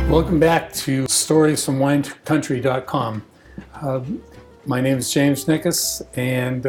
Welcome back to storiesfromwinecountry.com. My name is James Nicas, and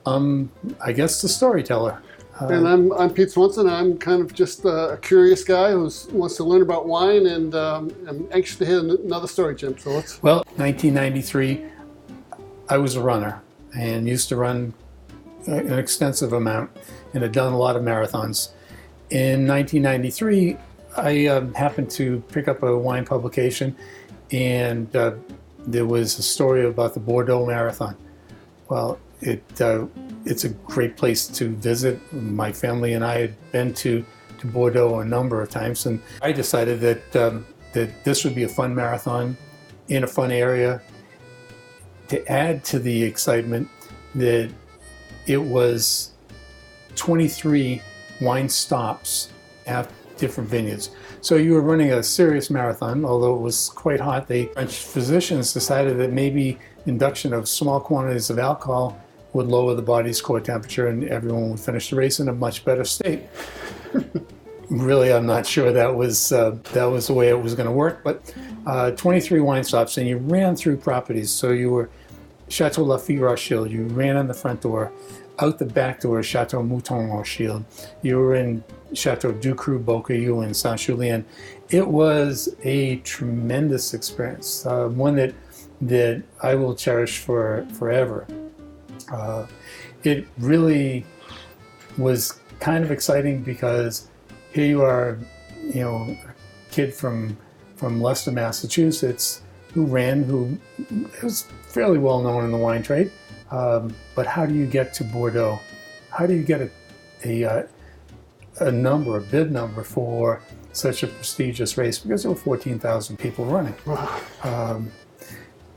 I guess the storyteller. And I'm Pete Swanson. I'm kind of just a curious guy who wants to learn about wine, and I'm anxious to hear another story, Jim. So let's. Well, 1993, I was a runner and used to run an extensive amount and had done a lot of marathons. In 1993, I happened to pick up a wine publication, and there was a story about the Bordeaux Marathon. Well, it's a great place to visit. My family and I had been to Bordeaux a number of times, and I decided that this would be a fun marathon in a fun area. To add to the excitement, that it was 23 wine stops at different vineyards. So you were running a serious marathon, although it was quite hot. The French physicians decided that maybe induction of small quantities of alcohol would lower the body's core temperature and everyone would finish the race in a much better state. Really, I'm not sure that was the way it was going to work, but 23 wine stops, and you ran through properties. So you were Chateau Lafite Rothschild, you ran in the front door. Out the back door, Chateau Mouton Rothschild. You were in Chateau Ducru Beaucaillou in Saint-Julien. It was a tremendous experience, one that I will cherish forever. It really was kind of exciting because here you are, a kid from Leicester, Massachusetts, who was fairly well known in the wine trade. But how do you get to Bordeaux? How do you get a bid number for such a prestigious race? Because there were 14,000 people running. Wow.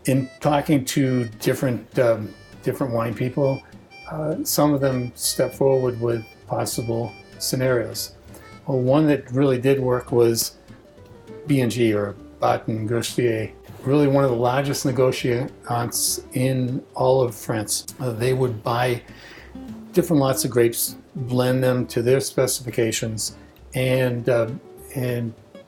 In talking to different wine people, some of them stepped forward with possible scenarios. Well, one that really did work was B&G, or Baton Gerstier. Really one of the largest negotiants in all of France. They would buy different lots of grapes, blend them to their specifications, and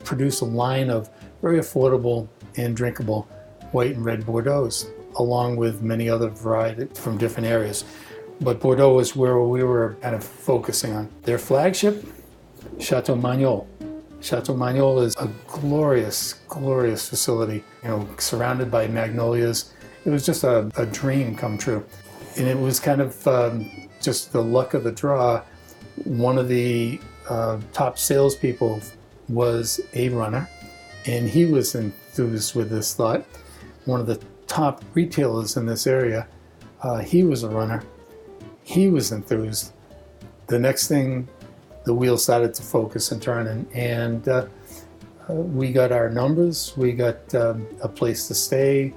produce a line of very affordable and drinkable white and red Bordeauxs, along with many other varieties from different areas. But Bordeaux is where we were kind of focusing on. Their flagship, Chateau Magnol. Chateau Magnol is a glorious, glorious facility, surrounded by magnolias. It was just a dream come true. And it was kind of just the luck of the draw. One of the top salespeople was a runner, and he was enthused with this thought. One of the top retailers in this area, he was a runner. He was enthused. The next thing, the wheel started to focus and turn, and we got our numbers, we got a place to stay,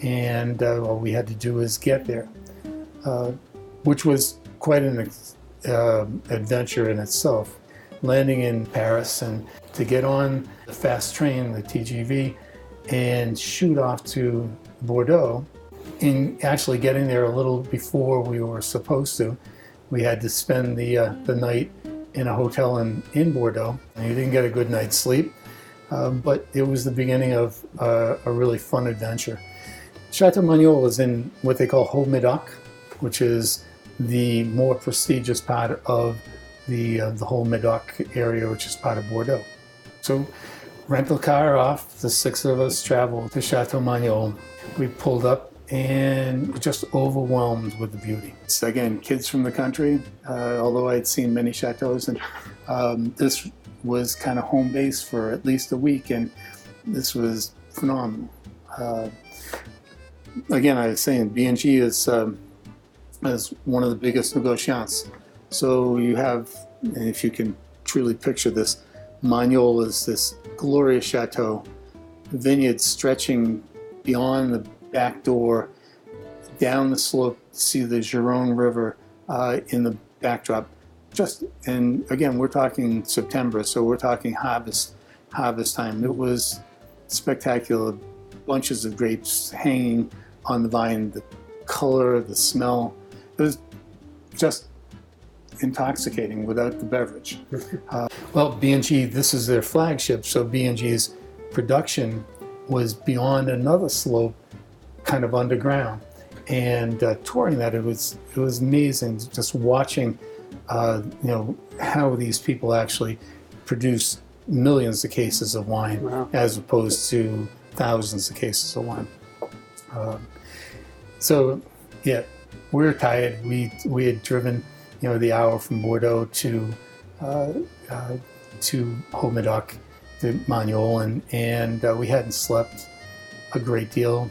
and all we had to do was get there, which was quite an adventure in itself. Landing in Paris and to get on the fast train, the TGV, and shoot off to Bordeaux, and actually getting there a little before we were supposed to. We had to spend the night in a hotel in Bordeaux. And you didn't get a good night's sleep, but it was the beginning of a really fun adventure. Chateau Magnol is in what they call Haut-Médoc, which is the more prestigious part of the whole Médoc area, which is part of Bordeaux. So rental car off, the six of us traveled to Chateau Magnol. We pulled up and just overwhelmed with the beauty. It's, again, kids from the country, although I'd seen many chateaus, and this was kind of home base for at least a week, and this was phenomenal. Again, I was saying B&G is one of the biggest negotiants. So you have, and if you can truly picture this, Magnol is this glorious chateau, vineyard stretching beyond the back door, down the slope, see the Gironde River in the backdrop. And again, we're talking September, so we're talking harvest time. It was spectacular, bunches of grapes hanging on the vine, the color, the smell. It was just intoxicating without the beverage. Well, B&G, this is their flagship, so B&G is production was beyond another slope, kind of underground. And touring that, it was amazing just watching, how these people actually produce millions of cases of wine, wow, as opposed to thousands of cases of wine. So yeah, we were tired. We had driven, the hour from Bordeaux to Haut-Médoc, to Magnol, and we hadn't slept a great deal.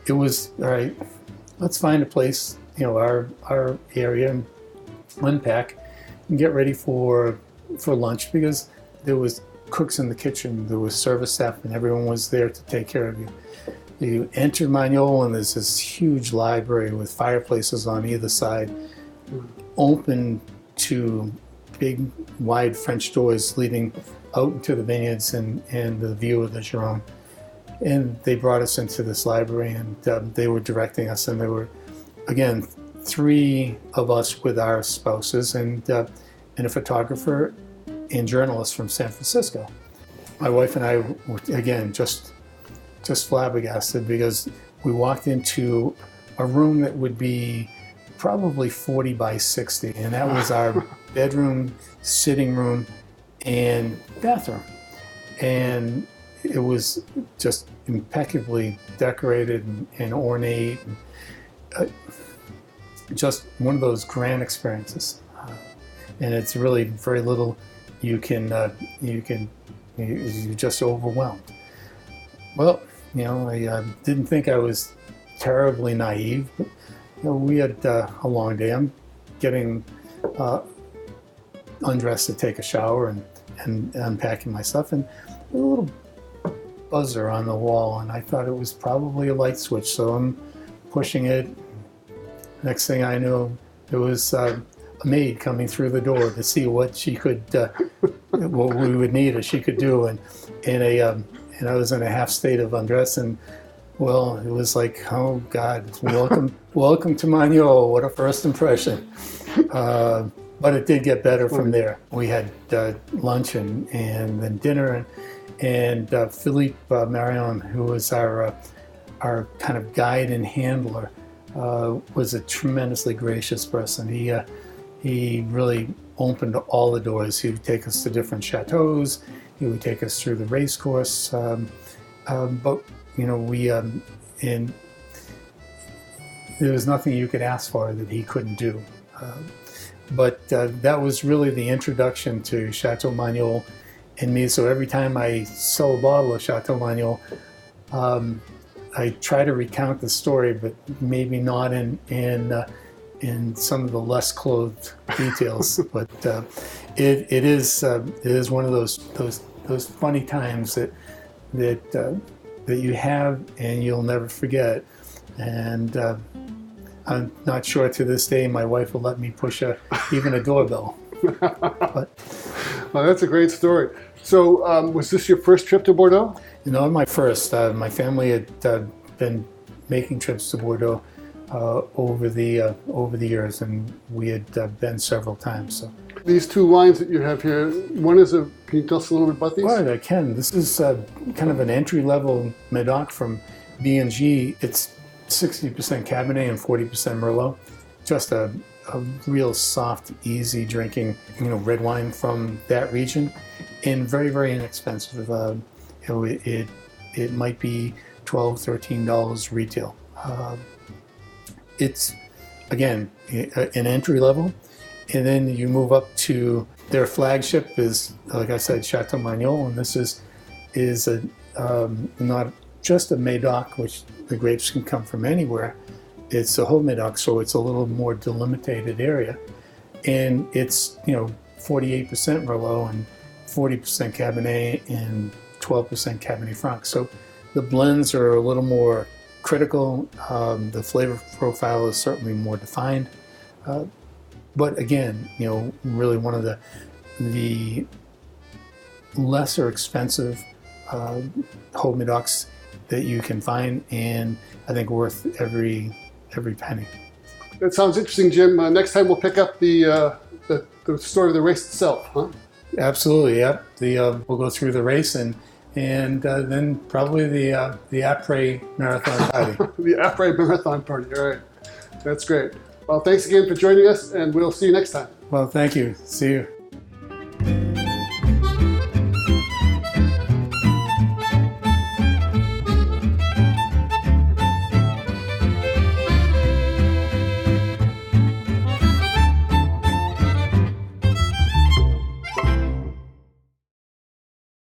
It was, all right, let's find a place, our area, and unpack and get ready for lunch, because there was cooks in the kitchen, there was service staff, and everyone was there to take care of you. You enter Magnol, and there's this huge library with fireplaces on either side, open to big, wide French doors leading out into the vineyards and the view of the Gironde. And they brought us into this library, and they were directing us, and there were, again, 3 of us with our spouses, and a photographer and journalist from San Francisco. My wife and I were, again, just flabbergasted, because we walked into a room that would be probably 40 by 60, and that was our bedroom, sitting room, and bathroom. And it was just impeccably decorated and ornate, and, just one of those grand experiences. And it's really very little you're just overwhelmed. Well, I didn't think I was terribly naive, but we had a long day. I'm getting undressed to take a shower and unpacking my stuff, and a little buzzer on the wall, and I thought it was probably a light switch, so I'm pushing it. Next thing I know, there was a maid coming through the door to see what she could, what we would need or she could do, and I was in a half state of undress, and well, it was like, oh God, welcome to Magnol, what a first impression. But it did get better from there. We had lunch and then dinner, and Philippe Marion, who was our kind of guide and handler, was a tremendously gracious person. He really opened all the doors. He would take us to different chateaus. He would take us through the race course. But and there was nothing you could ask for that he couldn't do. But that was really the introduction to Chateau Magnol and me. So every time I sell a bottle of Chateau Magnol, I try to recount the story, but maybe not in some of the less clothed details. But it is one of those funny times that you have and you'll never forget. And I'm not sure to this day my wife will let me push even a doorbell. But, well, that's a great story. So was this your first trip to Bordeaux? My first. My family had been making trips to Bordeaux over the years, and we had been several times. So these 2 wines that you have here, one is can you tell us a little bit about these? Right, I can. This is kind of an entry-level Médoc from B&G. It's 60% Cabernet and 40% Merlot. Just a real soft, easy drinking, red wine from that region, and very, very inexpensive. It might be $12, $13 retail. It's, again, an entry level, and then you move up to their flagship is, like I said, Chateau Magnol, and this is not just a Médoc, which the grapes can come from anywhere. It's a Haut-Médoc, so it's a little more delimited area, and it's 48% Merlot and 40% Cabernet and 12% Cabernet Franc. So the blends are a little more critical. The flavor profile is certainly more defined, but again, really one of the lesser expensive Haut-Médocs that you can find, and I think worth every penny. That sounds interesting, Jim. Next time we'll pick up the story of the race itself, huh? Absolutely, yeah. We'll go through the race and and then probably the après marathon party. The après marathon party. All right. That's great. Well, thanks again for joining us, and we'll see you next time. Well, thank you. See you.